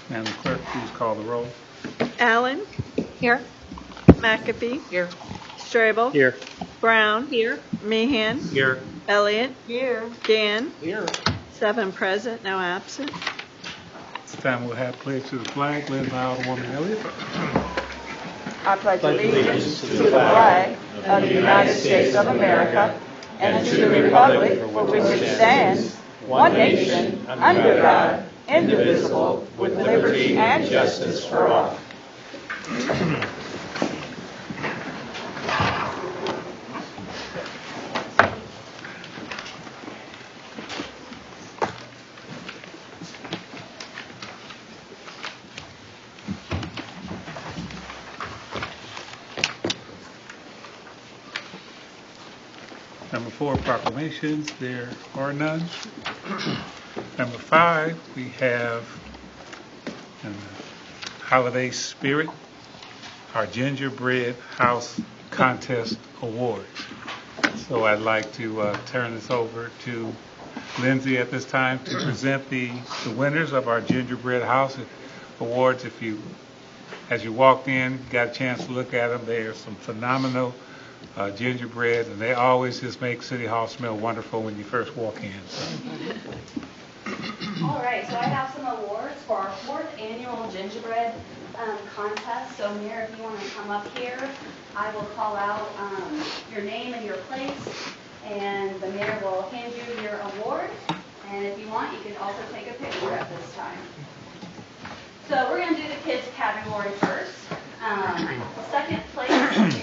Madam Clerk, please call the roll. Allen. Here. McAfee. Here. Strabel. Here. Brown. Here. Meehan. Here. Elliott. Here. Gann. Here. 7 present, no absent. This time we'll have pledge to the flag led by Alderwoman Elliott. I pledge allegiance to the flag of the United States of America and to the republic for which it stands, one nation, under God, indivisible, with liberty and justice for all. Number 4, proclamations. There are none. Number 5, we have in the holiday spirit our Gingerbread House Contest Awards. So I'd like to turn this over to Lindsay at this time to present the winners of our Gingerbread House Awards. If you, as you walked in, got a chance to look at them, they are some phenomenal gingerbread, and they always just make City Hall smell wonderful when you first walk in. All right, so I have some awards for our 4th annual gingerbread contest. So Mayor, if you want to come up here, I will call out your name and your place, and the mayor will hand you your award. And if you want, you can also take a picture at this time. So we're going to do the kids category first. Second place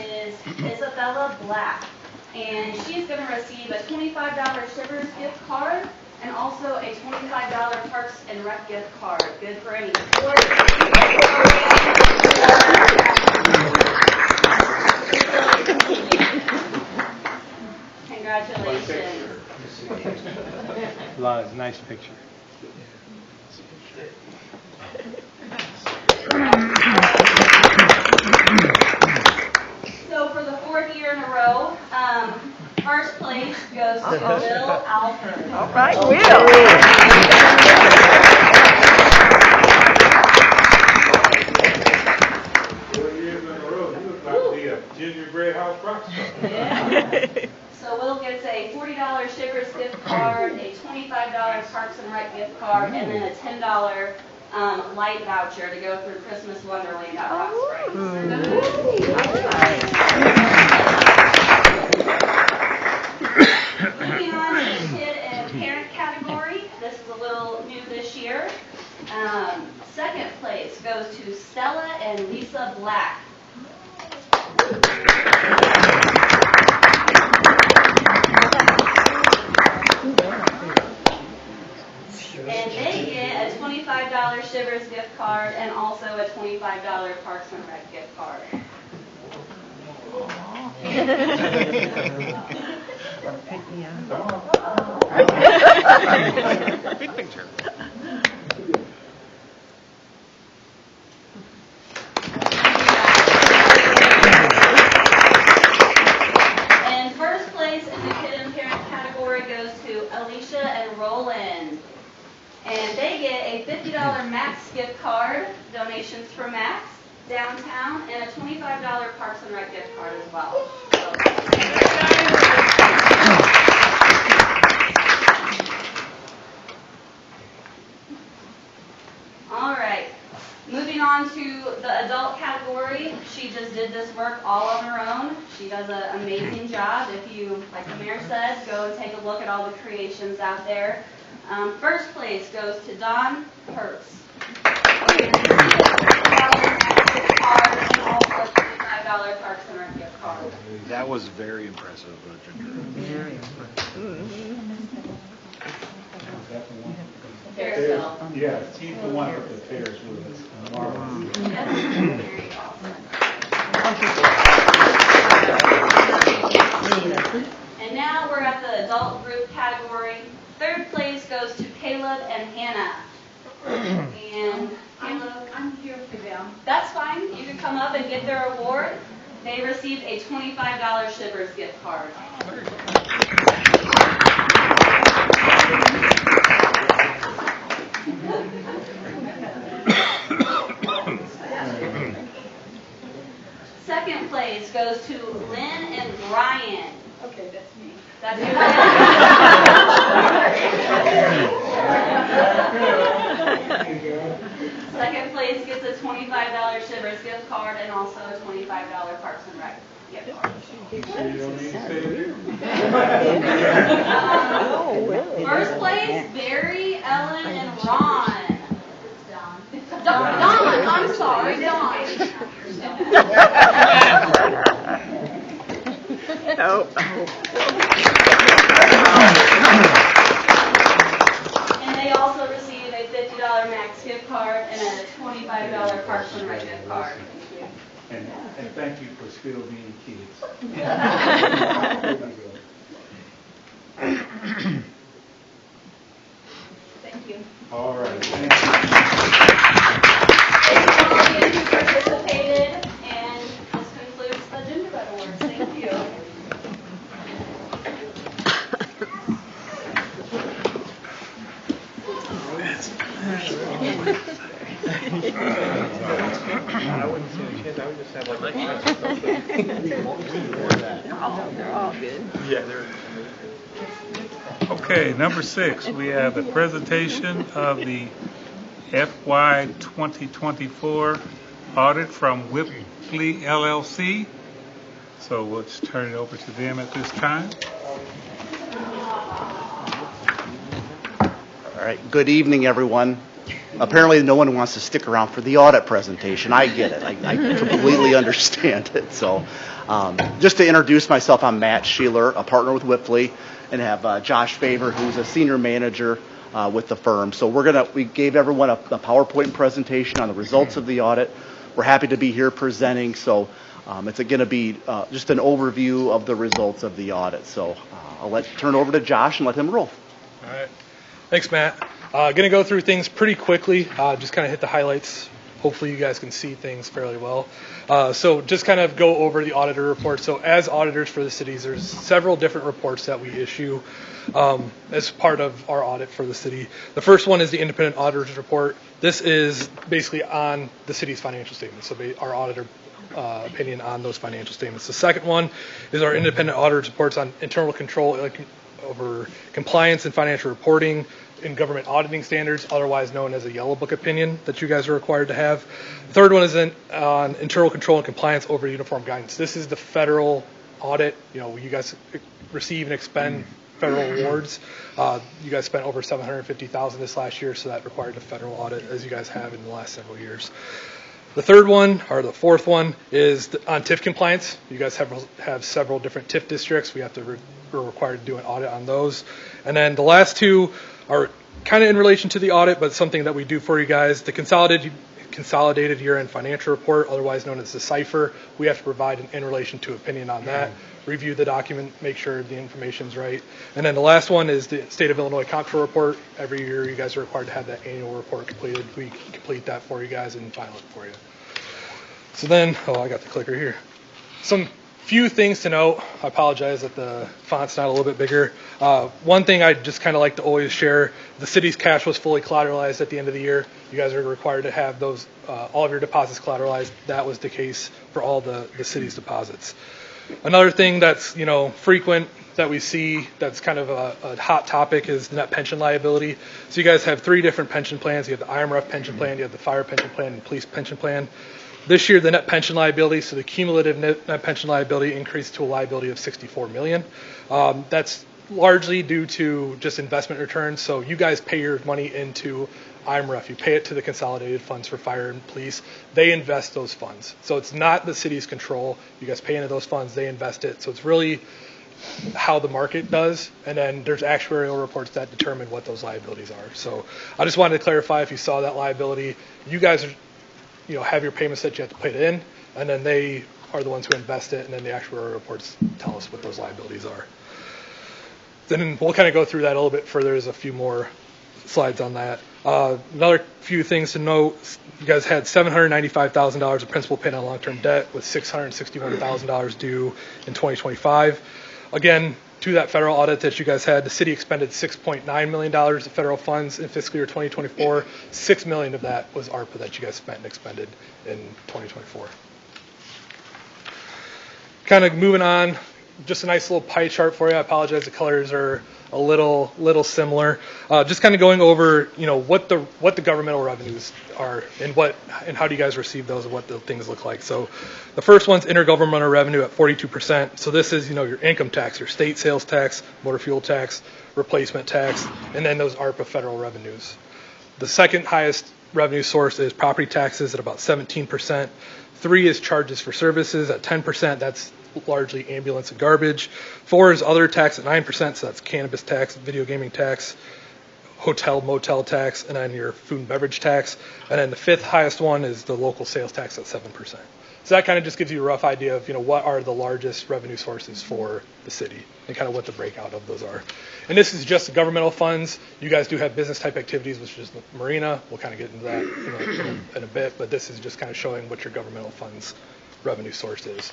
is Isabella Black, and she's going to receive a $25 Shivers gift card and also a $25 Parks and Rec gift card. Good for any sport. Congratulations. Nice picture. So for the 4th year in a row, first place goes to Will Alton. All right, Will. 4 years in a row, you look like the Gingerbread House rock star. Yeah. So Will gets a $40 Shivers gift card, a $25 Parks and Rec gift card, and then a $10 light voucher to go through Christmas Wonderland at Rock Springs. Moving on to the kid and parent category. This is a little new this year. Second place goes to Stella and Lisa Black. And they get a $25 Shivers gift card and also a $25 Parks and Rec gift card. Big picture. And first place in the kid and parent category goes to Alicia and Roland. And they get a $50 Max gift card, donations for Max, downtown, and a $25 Parks and Rec gift card as well. All right. Moving on to the adult category, she just did this work all on her own. She does an amazing job. If you, like the mayor said, go and take a look at all the creations out there. First place goes to Don Hertz. $25 Parks and Rec gift card. That was very impressive, Ginger. Very impressive. Ferris wheel. Yeah, she's the one with the Ferris wheel. It's marvelous. Very awesome. And now we're at the adult group category. Third place goes to Caleb and Hannah. And Caleb, I'm here for them. that's fine. You can come up and get their award. They received a $25 Shivers gift card. Second place goes to Lynn and Brian. Okay, that's me. That's you. Second place gets a $25 Shivers gift card and also a $25 Parks and Rec gift card. First place, Barry, Ellen, and Ron. Dawn. I'm sorry, Dawn. Oh. And they also receive a $50 Max gift card and a $25 Parks and Rec gift card. And thank you for still being kids. Thank you. All right, thank you. Thank you who participated, and this concludes the Gingerbread Awards. Thank you. I wouldn't see any chance. I would just have like They're all good. Yeah, they're. Okay, number 6, we have the presentation of the FY 2024 audit from Whipley LLC. So let's turn it over to them at this time. All right. Good evening, everyone. Apparently, no one wants to stick around for the audit presentation. I get it. I completely understand it. So, just to introduce myself, I'm Matt Sheeler, a partner with Whipley, and have Josh Favor, who's a senior manager with the firm. So we gave everyone a PowerPoint presentation on the results of the audit. We're happy to be here presenting. So it's going to be just an overview of the results of the audit. So I'll turn over to Josh and let him roll. All right. Thanks, Matt. Going to go through things pretty quickly, just kind of hit the highlights. Hopefully you guys can see things fairly well. So just kind of go over the auditor report. So as auditors for the cities, there's several different reports that we issue as part of our audit for the city. The first one is the independent auditor's report. This is basically on the city's financial statements, so our auditor opinion on those financial statements. The second one is our independent auditor's reports on internal control over compliance and financial reporting in government auditing standards, otherwise known as a yellow book opinion that you guys are required to have. The third one is on internal control and compliance over uniform guidance. This is the federal audit. You guys receive and expend federal awards. You guys spent over $750,000 this last year, so that required a federal audit, as you guys have in the last several years. The third one, or the fourth one, is on TIF compliance. You guys have several different TIF districts. We're required to do an audit on those. And then the last two are kind of in relation to the audit, but something that we do for you guys. The consolidated year-end financial report, otherwise known as the CIFER. We have to provide an in relation to opinion on that. Review the document, make sure the information's right. And then the last one is the State of Illinois Comptroller Report. Every year you guys are required to have that annual report completed. We complete that for you guys and file it for you. So then, I got the clicker here. Some few things to note. I apologize that the font's not a little bit bigger. One thing I just kind of like to always share, the city's cash was fully collateralized at the end of the year. You guys are required to have those, all of your deposits collateralized. That was the case for all the city's deposits. Another thing that's, frequent that we see that's kind of a hot topic is net pension liability. So you guys have 3 different pension plans. You have the IMRF pension plan, you have the fire pension plan, and police pension plan. This year, the net pension liability, so the cumulative net pension liability increased to a liability of $64 million. That's largely due to just investment returns. So you guys pay your money into IMRF. You pay it to the consolidated funds for fire and police. They invest those funds. So it's not the city's control. You guys pay into those funds. They invest it. So it's really how the market does. And then there's actuarial reports that determine what those liabilities are. So I just wanted to clarify, if you saw that liability, you guys are, have your payments that you have to put in, and then they are the ones who invest it, and then the actuarial reports tell us what those liabilities are. Then we'll kind of go through that a little bit further. There's a few more slides on that. Another few things to note, you guys had $795,000 of principal paid on long-term debt with $661,000 due in 2025. Again, to that federal audit that you guys had, the city expended $6.9 million of federal funds in fiscal year 2024. $6 million of that was ARPA that you guys spent and expended in 2024. Kind of moving on, just a nice little pie chart for you. I apologize, the colors are a little similar. Just kind of going over, what the governmental revenues are and how do you guys receive those and what the things look like. So the first one's intergovernmental revenue at 42%. So this is, your income tax, your state sales tax, motor fuel tax, replacement tax, and then those ARPA federal revenues. The second highest revenue source is property taxes at about 17%. 3 is charges for services at 10%. That's largely ambulance and garbage. 4 is other tax at 9%. So that's cannabis tax, video gaming tax, hotel, motel tax, and then your food and beverage tax. And then the 5th highest one is the local sales tax at 7%. So that kind of just gives you a rough idea of, what are the largest revenue sources for the city and kind of what the breakout of those are. And this is just the governmental funds. You guys do have business type activities, which is the marina. We'll kind of get into that in a bit, but this is just kind of showing what your governmental funds revenue source is.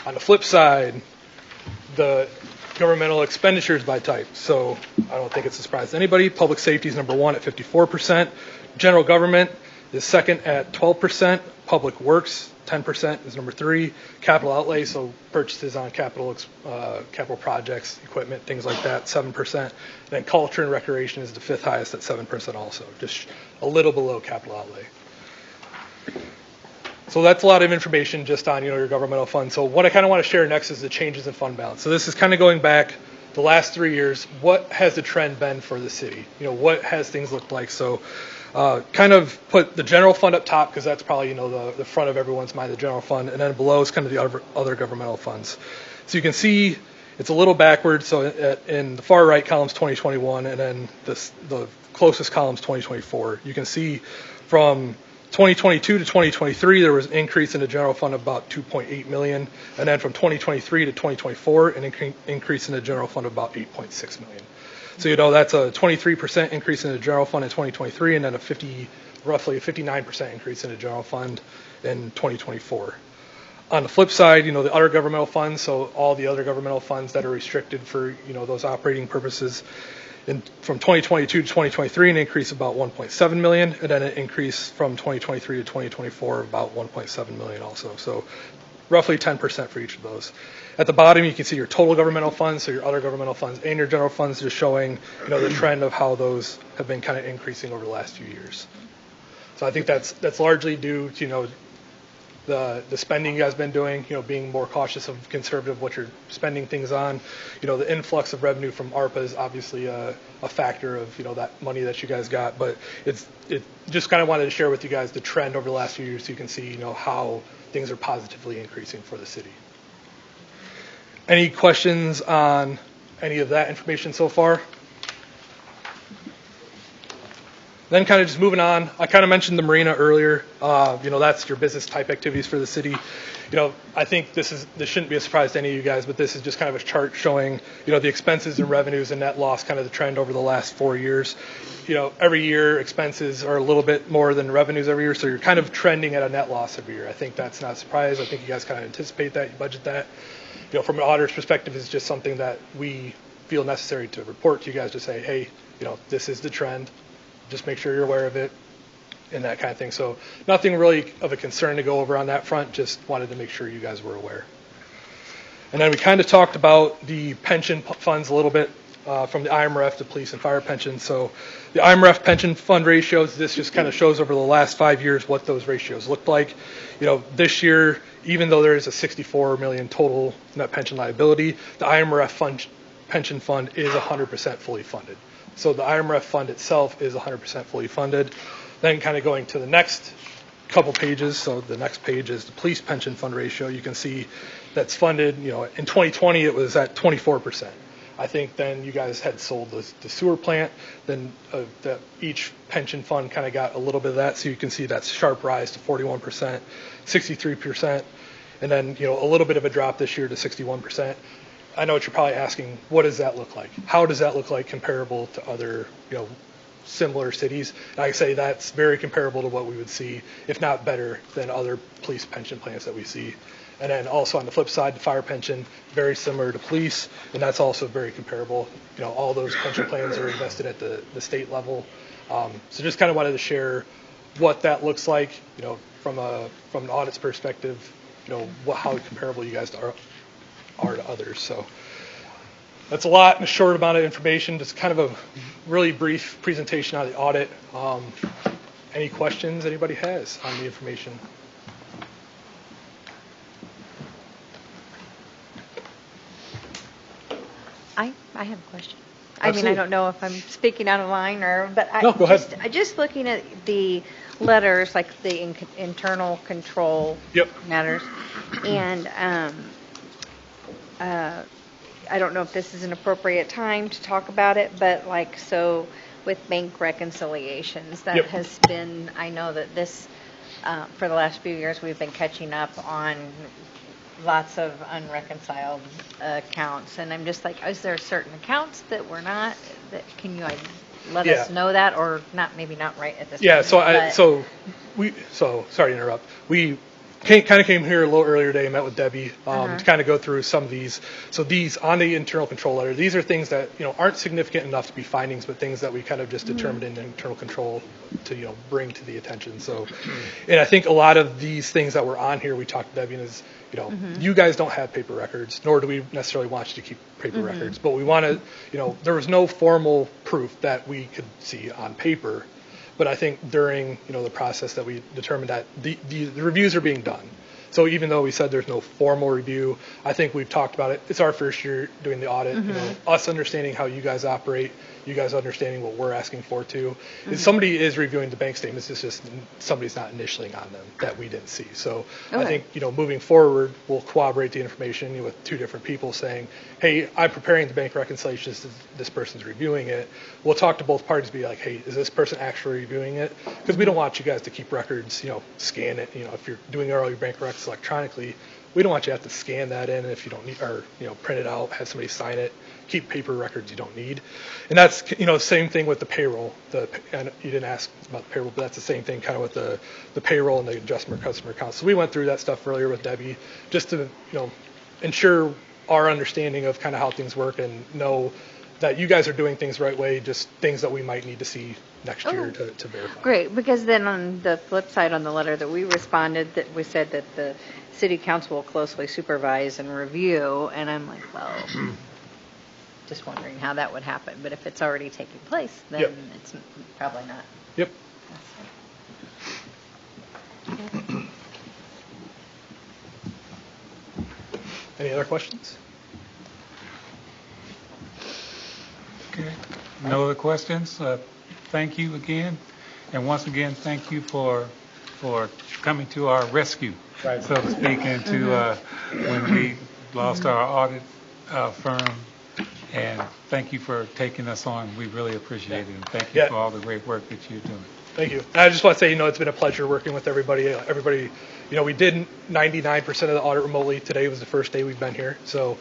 On the flip side, the governmental expenditures by type. So I don't think it's a surprise to anybody. Public safety is number 1 at 54%. General government is second at 12%. Public works, 10% is number 3. Capital outlay, so purchases on capital projects, equipment, things like that, 7%. And then culture and recreation is the 5th highest at 7% also, just a little below capital outlay. So that's a lot of information just on, your governmental funds. So what I kind of want to share next is the changes in fund balance. So this is kind of going back the last 3 years. What has the trend been for the city? What has things looked like? So kind of put the general fund up top because that's probably, the front of everyone's mind, the general fund. And then below is kind of the other governmental funds. So you can see it's a little backwards. So in the far right column's 2021 and then the closest column's 2024. You can see from 2022 to 2023, there was an increase in the general fund of about $2.8 million. And then from 2023 to 2024, an increase in the general fund of about $8.6 million. So, that's a 23% increase in the general fund in 2023 and then roughly a 59% increase in the general fund in 2024. On the flip side, the other governmental funds, so all the other governmental funds that are restricted for, those operating purposes, from 2022 to 2023, an increase of about $1.7 million, and then an increase from 2023 to 2024 of about $1.7 million also. So roughly 10% for each of those. At the bottom, you can see your total governmental funds, so your other governmental funds and your general funds, just showing, the trend of how those have been kind of increasing over the last few years. So I think that's largely due to, the spending you guys been doing, being more cautious of conservative what you're spending things on. The influx of revenue from ARPA is obviously a factor of, that money that you guys got. But it just kind of wanted to share with you guys the trend over the last few years so you can see, how things are positively increasing for the city. Any questions on any of that information so far? Then kind of just moving on, I kind of mentioned the marina earlier. That's your business type activities for the city. I think this shouldn't be a surprise to any of you guys, but this is just kind of a chart showing, the expenses and revenues and net loss, kind of the trend over the last 4 years. Every year expenses are a little bit more than revenues every year, so you're kind of trending at a net loss every year. I think that's not a surprise. I think you guys kind of anticipate that, you budget that. From an auditor's perspective, it's just something that we feel necessary to report to you guys to say, hey, this is the trend. Just make sure you're aware of it and that kind of thing. So nothing really of a concern to go over on that front. Just wanted to make sure you guys were aware. And then we kind of talked about the pension funds a little bit from the IMRF to police and fire pension. So the IMRF pension fund ratios, this just kind of shows over the last 5 years what those ratios looked like. This year, even though there is a $64 million total net pension liability, the IMRF pension fund is 100% fully funded. So the IMRF fund itself is 100% fully funded. Then kind of going to the next couple pages, so the next page is the police pension fund ratio. You can see that's funded, in 2020 it was at 24%. I think then you guys had sold the sewer plant, then each pension fund kind of got a little bit of that, so you can see that sharp rise to 41%, 63%, and then a little bit of a drop this year to 61%. I know what you're probably asking, what does that look like? How does that look like comparable to other, similar cities? And I say that's very comparable to what we would see, if not better than other police pension plans that we see. And then also on the flip side, the fire pension, very similar to police, and that's also very comparable. All those pension plans are invested at the state level. So just kind of wanted to share what that looks like, from an audit's perspective, how comparable you guys are to others. So that's a lot in a short amount of information, just kind of a really brief presentation on the audit. Any questions anybody has on the information? I have a question. Absolutely. I don't know if I'm speaking out of line but No, go ahead. just looking at the letters, like the internal control Yep. matters, and I don't know if this is an appropriate time to talk about it, but so with bank reconciliations, that Yep. has been, I know that this, for the last few years, we've been catching up on lots of unreconciled accounts, and I'm just is there certain accounts that we're not, can you let Yeah. us know that, or not, maybe not right at this Yeah, moment? so sorry to interrupt. We kind of came here a little earlier today and met with Debbie to kind of go through some of these. So these on the internal control letter, these are things that aren't significant enough to be findings, but things that we kind of just determined in internal control to bring to the attention. So, and I think a lot of these things that were on here, we talked to Debbie, and is you guys don't have paper records, nor do we necessarily want you to keep paper records, but we want to, there was no formal proof that we could see on paper. But I think during the process that we determined that the reviews are being done. So even though we said there's no formal review, I think we've talked about it. It's our first year doing the audit. Us understanding how you guys operate, you guys understanding what we're asking for too. If somebody is reviewing the bank statements, it's just somebody's not initialing on them that we didn't see. So I think moving forward, we'll corroborate the information with two different people saying, hey, I'm preparing the bank reconciliations. This person's reviewing it. We'll talk to both parties, be like, hey, is this person actually reviewing it? Because we don't want you guys to keep records, scan it. If you're doing all your bank recs electronically, we don't want you to have to scan that in if you don't need, or print it out, have somebody sign it, keep paper records you don't need. And that's same thing with the payroll. And you didn't ask about the payroll, but that's the same thing kind of with the payroll and the adjustment customer accounts. So we went through that stuff earlier with Debbie just to ensure our understanding of kind of how things work and know that you guys are doing things the right way, just things that we might need to see next year to verify. Great, because then on the flip side, on the letter that we responded, that we said that the city council will closely supervise and review, and I'm like, well, just wondering how that would happen. But if it's already taking place, then Yep. it's probably not. Yep. Any other questions? Okay. No other questions? Thank you again. And once again, thank you for coming to our rescue, so to speak, into when we lost our audit firm. And thank you for taking us on. We really appreciate it. And thank you for all the great work that you're doing. Thank you. I just want to say, it's been a pleasure working with everybody. Everybody, we did 99% of the audit remotely. Today was the first day we've been here. So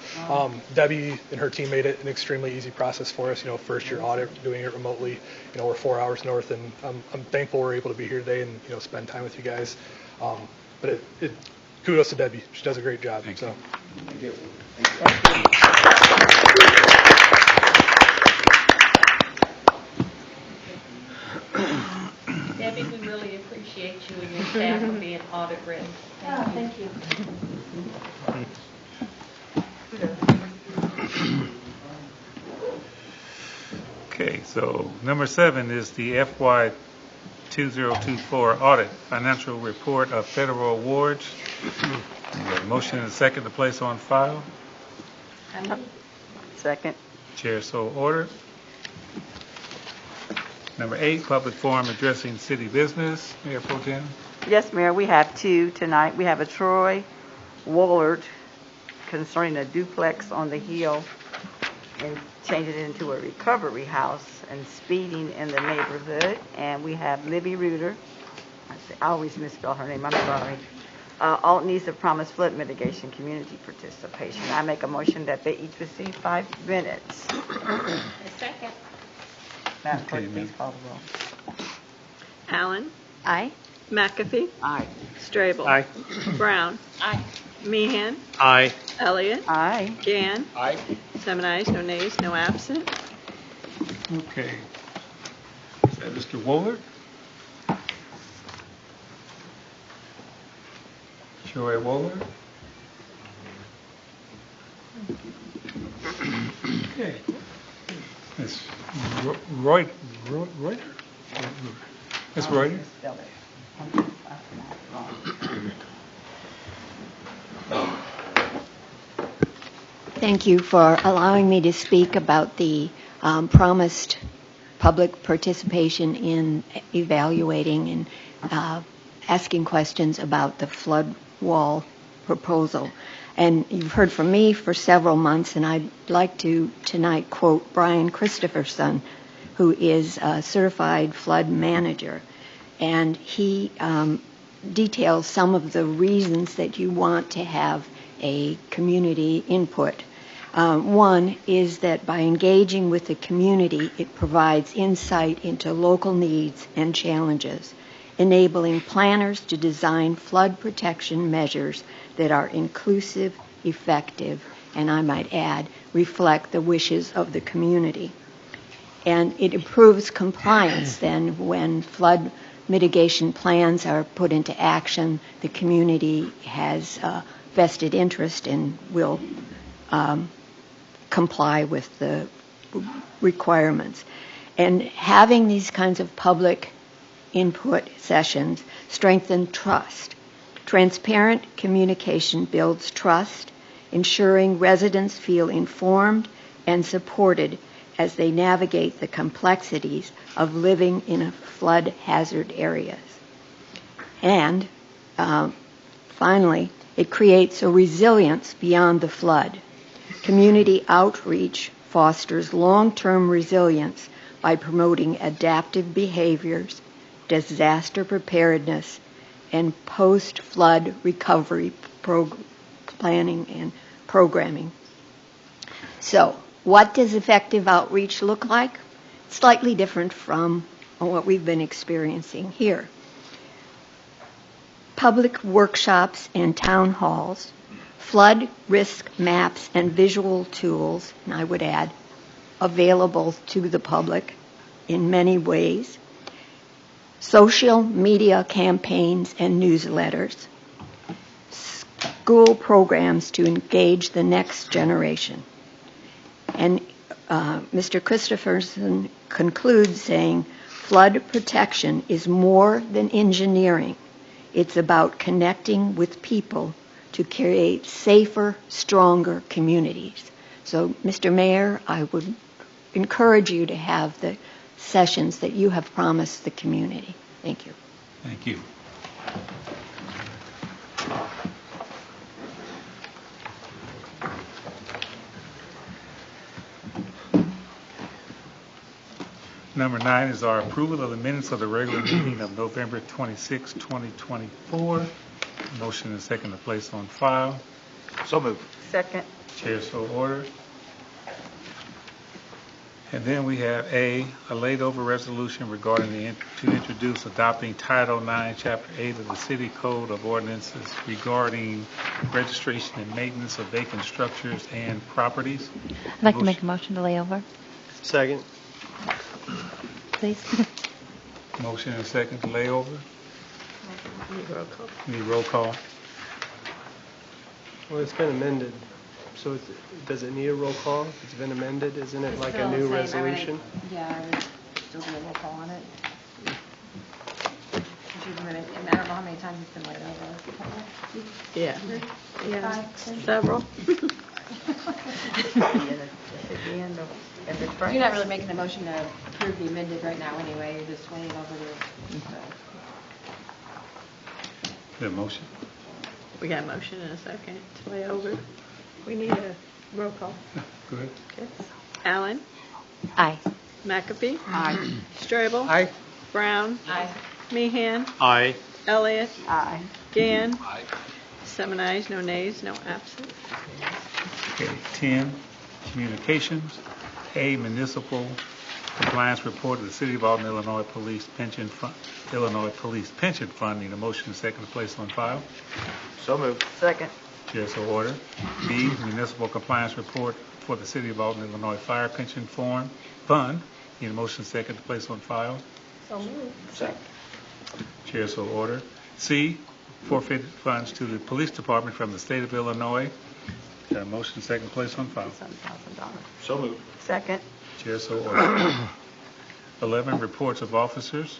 Debbie and her team made it an extremely easy process for us. First year audit, doing it remotely. We're 4 hours north, and I'm thankful we're able to be here today and spend time with you guys. But kudos to Debbie. She does a great job. Thank you. Thank you. Debbie, we really appreciate you and your staff for being audit ready. Thank you. Okay, so number 7 is the FY 2024 audit financial report of federal awards. Motion and a second to place on file. Second. Chair so ordered. Number 8, public forum addressing city business. Mayor Pro Tem. Yes, Mayor, we have two tonight. We have a Troy Woolard concerning a duplex on the hill and changing it into a recovery house and speeding in the neighborhood. And we have Libby Reuter. I always misspell her name. I'm sorry. Alton needs of promise flood mitigation community participation. I make a motion that they each receive 5 minutes. A second. Madam Clerk, Okay, please ma'am. call the roll. Allen, Aye. McAfee, Aye. Strable. Aye. Brown. Aye. Meehan, Aye. Elliott, Aye. Jan. Aye. 7 ayes, no nays, no absent. Okay. Is that Mr. Woolard? Troy Woolard? Ms. Reuter? Ms. Reuter? Thank you for allowing me to speak about the promised public participation in evaluating and asking questions about the flood wall proposal. And you've heard from me for several months, and I'd like to tonight quote Brian Christopherson, who is a certified flood manager. And he details some of the reasons that you want to have a community input. One is that by engaging with the community, it provides insight into local needs and challenges, enabling planners to design flood protection measures that are inclusive, effective, and I might add, reflect the wishes of the community. And it improves compliance then when flood mitigation plans are put into action. The community has vested interest and will comply with the requirements. And having these kinds of public input sessions strengthen trust. Transparent communication builds trust, ensuring residents feel informed and supported as they navigate the complexities of living in flood hazard areas. And finally, it creates a resilience beyond the flood. Community outreach fosters long-term resilience by promoting adaptive behaviors, disaster preparedness, and post-flood recovery planning and programming. So, what does effective outreach look like? Slightly different from what we've been experiencing here. Public workshops and town halls, flood risk maps and visual tools, and I would add, available to the public in many ways, social media campaigns and newsletters, school programs to engage the next generation. And Mr. Christopherson concludes saying, flood protection is more than engineering. It's about connecting with people to create safer, stronger communities. So, Mr. Mayor, I would encourage you to have the sessions that you have promised the community. Thank you. Thank you. Number 9 is our approval of the minutes of the regular meeting of November 26, 2024. Motion and second to place on file. So moved. Second. Chair so ordered. And then we have a laid over resolution regarding to introduce adopting Title IX, Chapter 8 of the City Code of Ordinances regarding registration and maintenance of vacant structures and properties. I'd like to make a motion to lay over, Second. please. Motion and second to lay over. Roll call. Need roll call. Well, it's been amended, so does it need a roll call? It's been amended, isn't it like a new resolution? Yeah, I would still do a roll call on it. I don't know how many times it's been laid over. Yeah, several. You're not really making a motion to approve the amended right now anyway, you're just waiting over the, The motion. We got a motion and a second to lay over. We need a roll call. Go ahead. Okay. Allen, Aye. McAfee. Aye. Strobel. Aye. Brown. Aye. Meehan. Aye. Elliott. Aye. Gann. Aye. 7 ayes, no nays, no absent. Okay, 10, communications. A, municipal compliance report of the City of Alton, Illinois Police Pension Fund. Need a motion and second to place on file. So moved. Second. Chair so order. B, municipal compliance report for the City of Alton, Illinois Fire Pension Fund. Need a motion and second to place on file. So moved. Second. Chair so order. C, forfeited funds to the police department from the state of Illinois. Got a motion second place on file. So moved. Second. Chair so ordered. 11, reports of officers.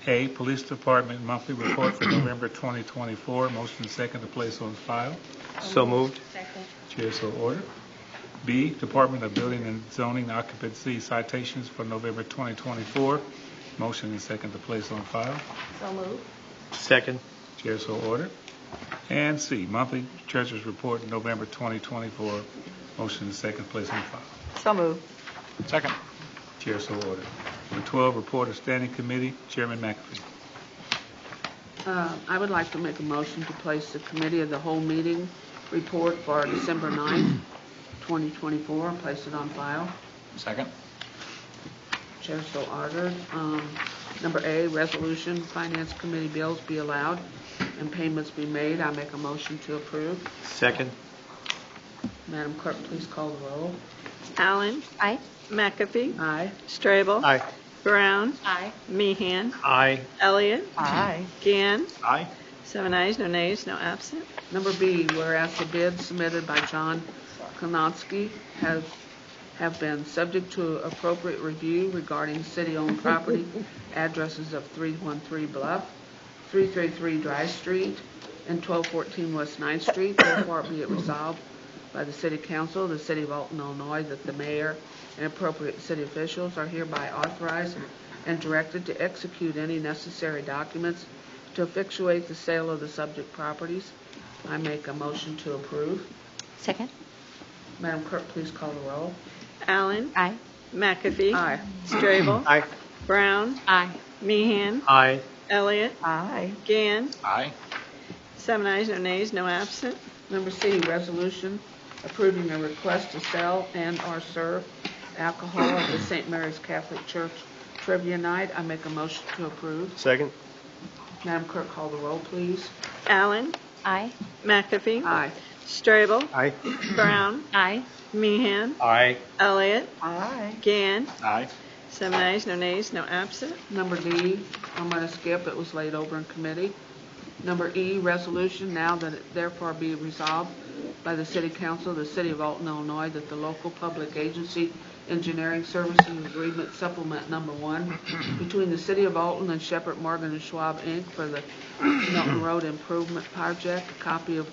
A, Police Department monthly report for November 2024. Motion second to place on file. So moved. Second. Chair so ordered. B, Department of Building and Zoning occupancy citations for November 2024. Motion and second to place on file. So moved. Second. Chair so ordered. And C, monthly treasurer's report November 2024. Motion and second place on file. So moved. Second. Chair so ordered. Number 12, report of standing committee. Chairman McAfee. I would like to make a motion to place the committee of the whole meeting report for December 9th, 2024, and place it on file. Second. Chair so ordered. Number A, resolution, finance committee bills be allowed and payments be made. I make a motion to approve. Second. Madam Clerk, please call the roll. Allen. Aye. McAfee. Aye. Strabel. Aye. Brown. Aye. Meehan. Aye. Elliott. Aye. Gann. Aye. 7 ayes, no nays, no absent. Number B, whereas the bids submitted by John Kononsky have been subject to appropriate review regarding city-owned property addresses of 313 Bluff, 333 Dry Street, and 1214 West 9th Street, therefore be it resolved by the City Council of the City of Alton, Illinois, that the mayor and appropriate city officials are hereby authorized and directed to execute any necessary documents to effectuate the sale of the subject properties. I make a motion to approve. Second? Madam Clerk, please call the roll. Allen. Aye. McAfee. Aye. Strabel. Aye. Brown. Aye. Meehan. Aye. Elliott. Aye. Gann. Aye. 7 ayes, no nays, no absent. Number C, resolution approving a request to sell and/or serve alcohol at the St. Mary's Catholic Church Trivia Night. I make a motion to approve. Second. Madam Clerk, call the roll, please. Allen. Aye. McAfee. Aye. Strabel. Aye. Brown. Aye. Meehan. Aye. Elliott. Aye. Gann. Aye. 7 ayes, no nays, no absent. Number D, I'm going to skip. It was laid over in committee. Number E, resolution, now that it therefore be resolved by the City Council of the City of Alton, Illinois, that the local public agency engineering services agreement supplement number 1 between the City of Alton and Shepherd Morgan and Schwab, Inc. for the Milton Road Improvement Project, a copy of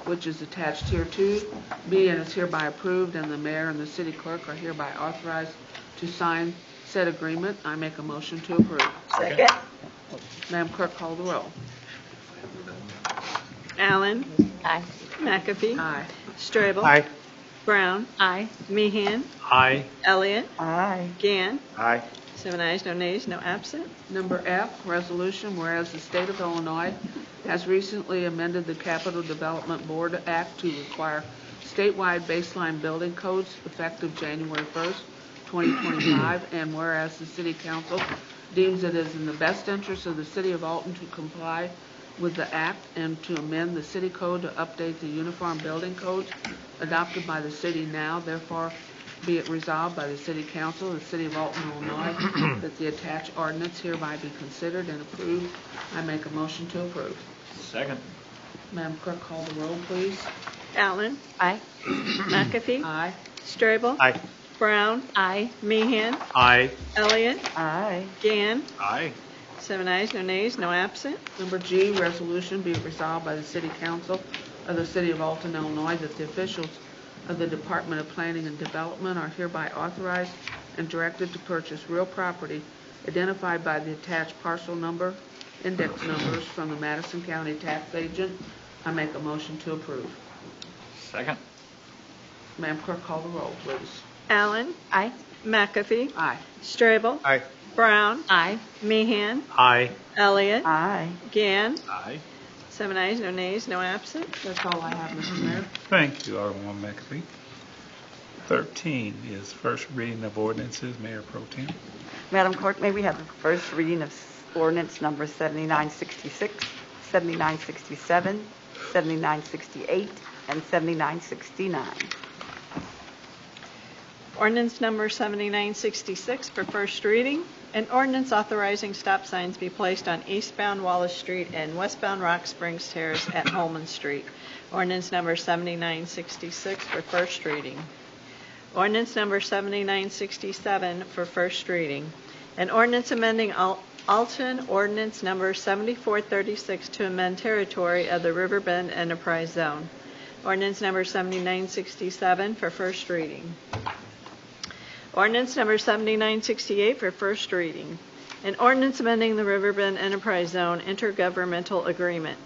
which is attached here too. B, and is hereby approved, and the mayor and the city clerk are hereby authorized to sign said agreement. I make a motion to approve. Second. Madam Clerk, call the roll. Allen. Aye. McAfee. Aye. Strabel. Aye. Brown. Aye. Meehan. Aye. Elliott. Aye. Gann. Aye. 7 ayes, no nays, no absent. Number F, resolution, whereas the state of Illinois has recently amended the Capital Development Board Act to require statewide baseline building codes effective January 1st, 2025, and whereas the City Council deems it is in the best interest of the City of Alton to comply with the act and to amend the city code to update the uniform building codes adopted by the city now, therefore be it resolved by the City Council of the City of Alton, Illinois, that the attached ordinance hereby be considered and approved. I make a motion to approve. Second. Madam Clerk, call the roll, please. Allen. Aye. McAfee. Aye. Strabel. Aye. Brown. Aye. Meehan. Aye. Elliott. Aye. Gann. Aye. 7 ayes, no nays, no absent. Number G, resolution be it resolved by the City Council of the City of Alton, Illinois, that the officials of the Department of Planning and Development are hereby authorized and directed to purchase real property identified by the attached parcel number, index numbers from the Madison County Tax Agent. I make a motion to approve. Second. Madam Clerk, call the roll, please. Allen. Aye. McAfee. Aye. Strabel. Aye. Brown. Aye. Meehan. Aye. Elliott. Aye. Gann. Aye. 7 ayes, no nays, no absent. That's all I have, Mr. Mayor. Thank you, Alderman McAfee. 13 is first reading of ordinances. Mayor Pro Tem. Madam Clerk, may we have the first reading of ordinance number 7966, 7967, 7968, and 7969. Ordinance number 7966 for first reading. An ordinance authorizing stop signs be placed on eastbound Wallace Street and westbound Rock Springs Terrace at Holman Street. Ordinance number 7966 for first reading. Ordinance number 7967 for first reading. An ordinance amending Alton Ordinance number 7436 to amend territory of the Riverbend Enterprise Zone. Ordinance number 7967 for first reading. Ordinance number 7968 for first reading. An ordinance amending the Riverbend Enterprise Zone intergovernmental agreement.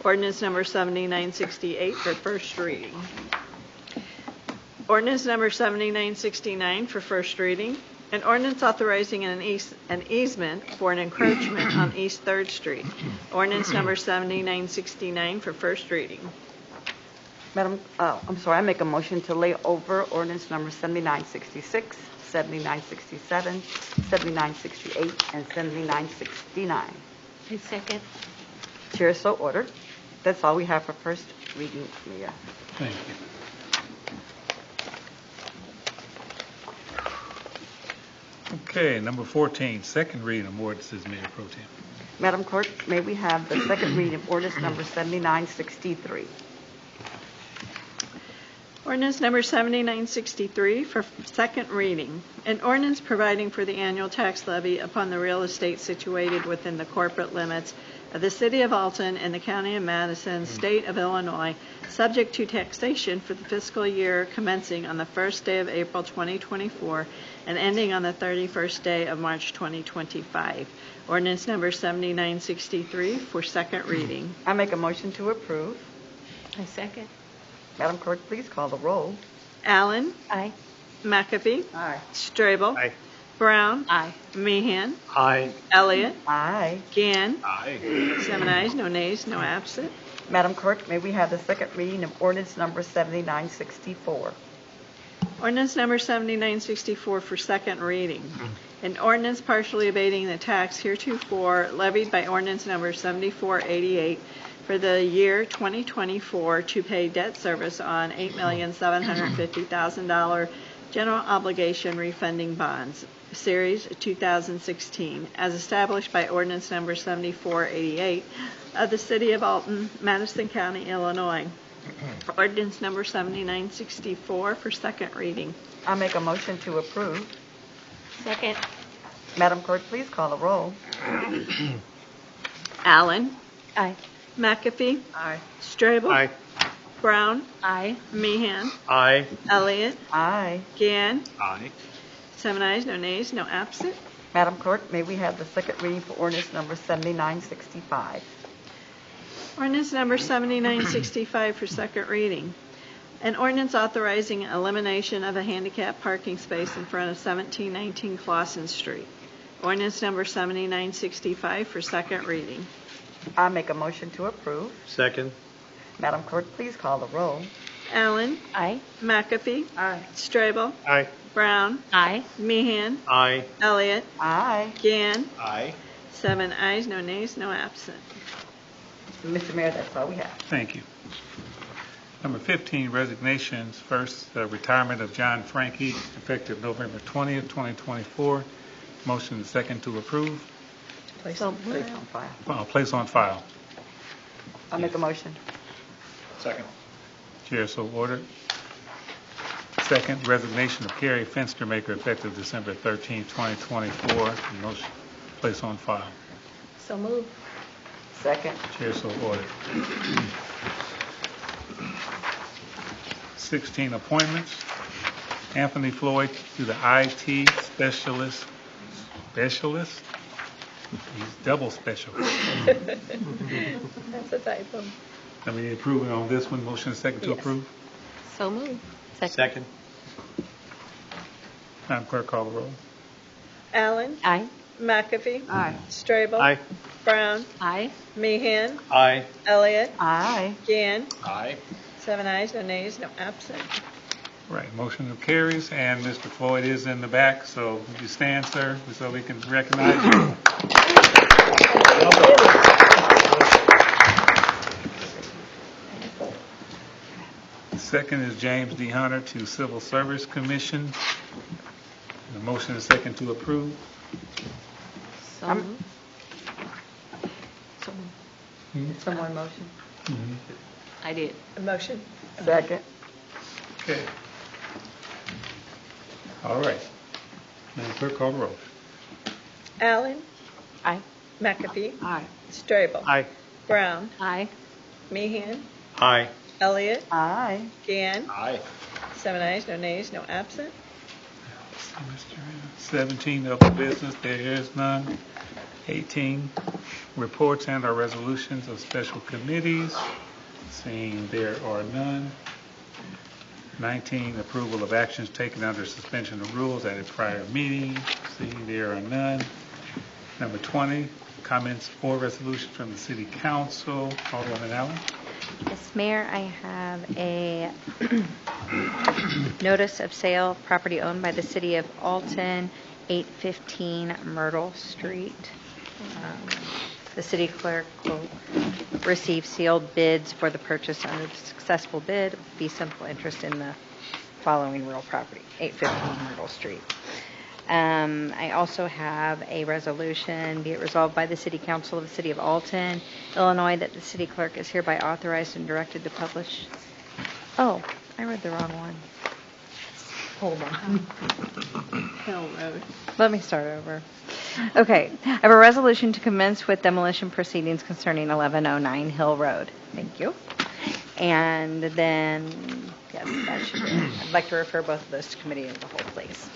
Ordinance number 7968 for first reading. Ordinance number 7969 for first reading. An ordinance authorizing an easement for an encroachment on East 3rd Street. Ordinance number 7969 for first reading. I make a motion to lay over ordinance number 7966, 7967, 7968, and 7969. I second. Chair so ordered. That's all we have for first reading, Mayor. Thank you. Okay, number 14, second reading of ordinances, Mayor Pro Tem. Madam Clerk, may we have the second reading of ordinance number 7963? Ordinance number 7963 for second reading. An ordinance providing for the annual tax levy upon the real estate situated within the corporate limits of the City of Alton and the County of Madison, State of Illinois, subject to taxation for the fiscal year commencing on the first day of April 2024 and ending on the 31st day of March 2025. Ordinance number 7963 for second reading. I make a motion to approve. I second. Madam Clerk, please call the roll. Allen. Aye. McAfee. Aye. Strabel. Aye. Brown. Aye. Meehan. Aye. Elliott. Aye. Gann. Aye. 7 ayes, no nays, no absent. Madam Clerk, may we have the second reading of ordinance number 7964? Ordinance number 7964 for second reading. An ordinance partially abating the tax heretofore levied by ordinance number 7488 for the year 2024 to pay debt service on $8,750,000 general obligation refunding bonds, Series 2016, as established by ordinance number 7488 of the City of Alton, Madison County, Illinois. Ordinance number 7964 for second reading. I make a motion to approve. Second. Madam Clerk, please call the roll. Allen. Aye. McAfee. Aye. Strabel. Aye. Brown. Aye. Meehan. Aye. Elliott. Aye. Gann. Aye. 7 ayes, no nays, no absent. Madam Clerk, may we have the second reading for ordinance number 7965? Ordinance number 7965 for second reading. An ordinance authorizing elimination of a handicap parking space in front of 1719 Clausen Street. Ordinance number 7965 for second reading. I make a motion to approve. Second. Madam Clerk, please call the roll. Allen. Aye. McAfee. Aye. Strabel. Aye. Brown. Aye. Meehan. Aye. Elliott. Aye. Gann. Aye. 7 ayes, no nays, no absent. Mr. Mayor, that's all we have. Thank you. Number 15, resignations. First, retirement of John Frankie, effective November 20th, 2024. Motion is second to approve. Place So on file. Place on file. I make a motion. Second. Chair so ordered. Second, resignation of Carrie Fenstermaker, effective December 13th, 2024. Motion place on file. So move. Second. Chair so ordered. 16 appointments. Anthony Floyd to the IT specialist. Specialist? He's double specialist. That's a typo. Let me approve on this one. Motion is second to Yes. approve. So move. Second. Madam Clerk, call the roll. Allen. Aye. McAfee. Aye. Strabel. Aye. Brown. Aye. Meehan. Aye. Elliott. Aye. Gann. Aye. 7 ayes, no nays, no absent. Right, motion carries, and Mr. Floyd is in the back, so would you stand, sir, so we can recognize you? Second is James D. Hunter to Civil Service Commission. The motion is second to approve. So move. So move. Someone motion? I did. A motion? Second. Okay. All right. Madam Clerk, call the roll. Allen. Aye. McAfee. Aye. Strabel. Aye. Brown. Aye. Meehan. Aye. Elliott. Aye. Gann. Aye. 7 ayes, no nays, no absent. 17, other business, there is none. 18, reports and or resolutions of special committees, seeing there are none. 19, approval of actions taken under suspension of rules at a prior meeting, seeing there are none. Number 20, comments or resolutions from the City Council. Alderwoman Allen. Yes, Mayor, I have a notice of sale of property owned by the City of Alton, 815 Myrtle Street. The city clerk will receive sealed bids for the purchase under the successful bid, be simple interest in the following real property, 815 Myrtle Street. I also have a resolution, be it resolved by the City Council of the City of Alton, Illinois, that the city clerk is hereby authorized and directed to publish. Oh, I read the wrong one. Hold on. Hill Road. Let me start over. Okay, I have a resolution to commence with demolition proceedings concerning 1109 Hill Road. Thank you. And then, yes, that should be it. I'd like to refer both of those to committee of the whole, please.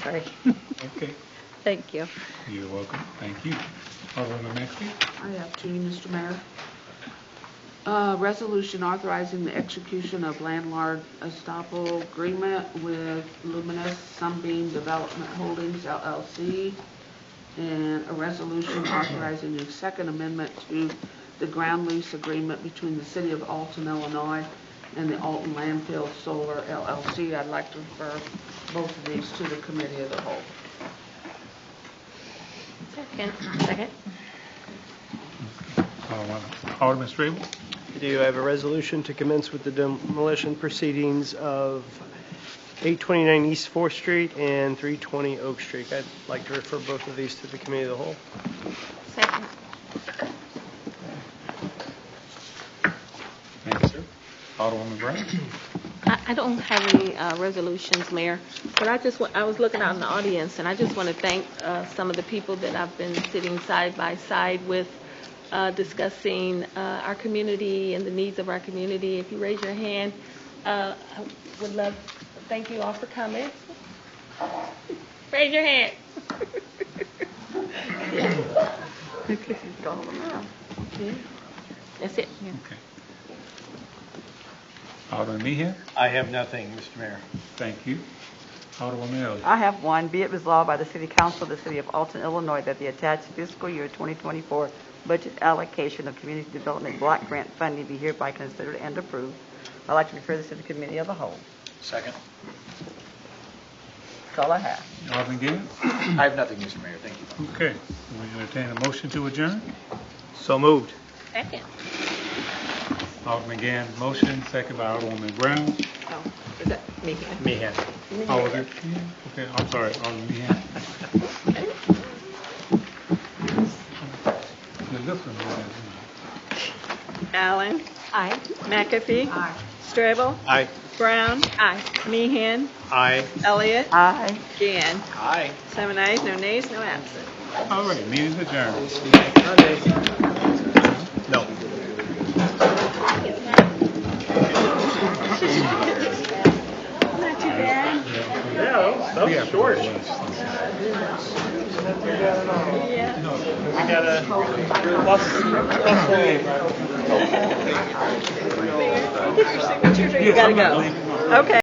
Sorry. Okay. Thank you. You're welcome. Thank you. Alderwoman McAfee. I have two, Mr. Mayor. Resolution authorizing the execution of landlord estoppel agreement with Luminous Sunbeam Development Holdings LLC, and a resolution authorizing the second amendment to the ground lease agreement between the City of Alton, Illinois, and the Alton Landfill Solar LLC. I'd like to refer both of these to the committee of the whole. Second. Alderman Strabel. Do you have a resolution to commence with the demolition proceedings of 829 East 4th Street and 320 Oak Street? I'd like to refer both of these to the committee of the whole. Second. Thank you, sir. Alderwoman Brown. I don't have any resolutions, Mayor, but I was looking out in the audience, and I just want to thank some of the people that I've been sitting side by side with, discussing our community and the needs of our community. If you raise your hand, I would love to thank you all for coming. Raise your hand. That's it. Okay. Alderman Meehan. I have nothing, Mr. Mayor. Thank you. Alderwoman Elliott. I have one. Be it resolved by the City Council of the City of Alton, Illinois, that the attached fiscal year 2024 budget allocation of community development block grant funding be hereby considered and approved. I'd like to refer this to the committee of the whole. Second. That's all I have. Alderman Gann. I have nothing, Mr. Mayor. Thank you. Okay. We entertain a motion to adjourn. So moved. Second. Alderman Gann, motion, second by Alderwoman Brown. Oh, is that me? Meehan. Oh, was it? Okay, I'm sorry, Alderman Meehan. Allen. Aye. McAfee. Aye. Strabel. Aye. Brown. Aye. Meehan. Aye. Elliott. Aye. Gann. Aye. 7 ayes, no nays, no absent. All right, meeting's adjourned. No. Not too bad. That was short. Yeah. We got a Get your signature, or you gotta go. Okay.